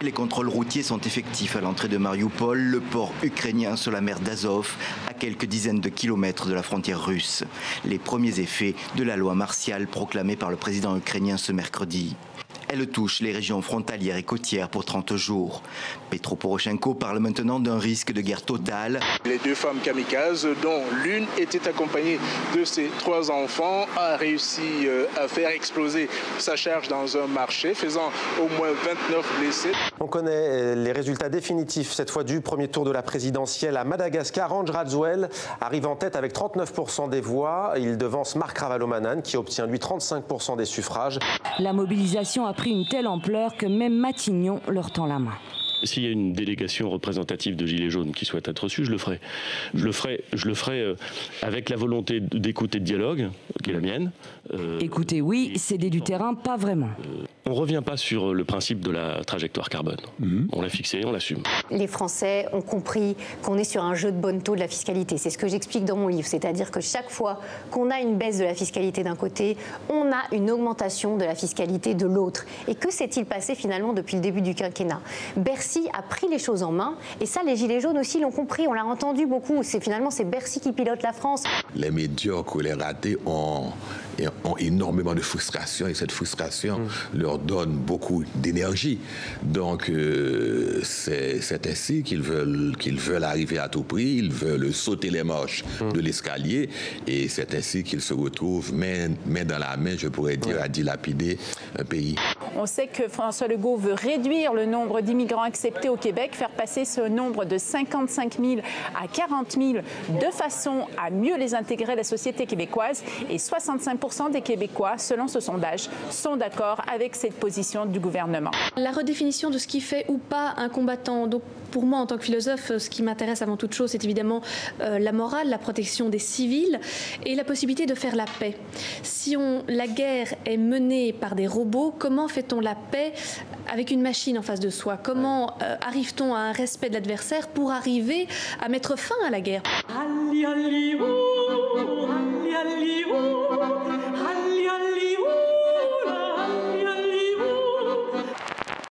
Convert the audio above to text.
Les contrôles routiers sont effectifs à l'entrée de Mariupol, le port ukrainien sur la mer d'Azov, à quelques dizaines de kilomètres de la frontière russe. Les premiers effets de la loi martiale proclamée par le président ukrainien ce mercredi. Elle touche les régions frontalières et côtières pour 30 jours. Petro Poroshenko parle maintenant d'un risque de guerre totale. Les 2 femmes kamikazes, dont l'une était accompagnée de ses 3 enfants, a réussi à faire exploser sa charge dans un marché, faisant au moins 29 blessés. On connaît les résultats définitifs, cette fois du premier tour de la présidentielle à Madagascar. Andry Rajoelina arrive en tête avec 39% des voix. Il devance Marc Ravalomanana qui obtient lui 35% des suffrages. La mobilisation a pris une telle ampleur que même Matignon leur tend la main. S'il y a une délégation représentative de Gilets jaunes qui souhaite être reçue, je le ferai. Je le ferai avec la volonté d'écoute et de dialogue, qui est la mienne. Écoutez, oui, céder du terrain, pas vraiment. On ne revient pas sur le principe de la trajectoire carbone. On l'a fixé, on l'assume. Les Français ont compris qu'on est sur un jeu de bonneteau de la fiscalité. C'est ce que j'explique dans mon livre. C'est-à-dire que chaque fois qu'on a une baisse de la fiscalité d'un côté, on a une augmentation de la fiscalité de l'autre. Et que s'est-il passé finalement depuis le début du quinquennat ? Bercy a pris les choses en main. Et ça, les Gilets jaunes aussi l'ont compris. On l'a entendu beaucoup. Finalement, c'est Bercy qui pilote la France. Les médiocres ou les ratés ont énormément de frustration et cette frustration leur donne beaucoup d'énergie. Donc c'est ainsi qu'ils veulent arriver à tout prix, ils veulent sauter les marches de l'escalier et c'est ainsi qu'ils se retrouvent main dans la main, je pourrais dire, à dilapider un pays. On sait que François Legault veut réduire le nombre d'immigrants acceptés au Québec, faire passer ce nombre de 55 000 à 40 000 de façon à mieux les intégrer à la société québécoise et 65% des Québécois, selon ce sondage, sont d'accord avec cette position du gouvernement. La redéfinition de ce qui fait ou pas un combattant. Donc pour moi, en tant que philosophe, ce qui m'intéresse avant toute chose, c'est évidemment la morale, la protection des civils et la possibilité de faire la paix. Si la guerre est menée par des robots, comment fait-on la paix avec une machine en face de soi? Comment arrive-t-on à un respect de l'adversaire pour arriver à mettre fin à la guerre?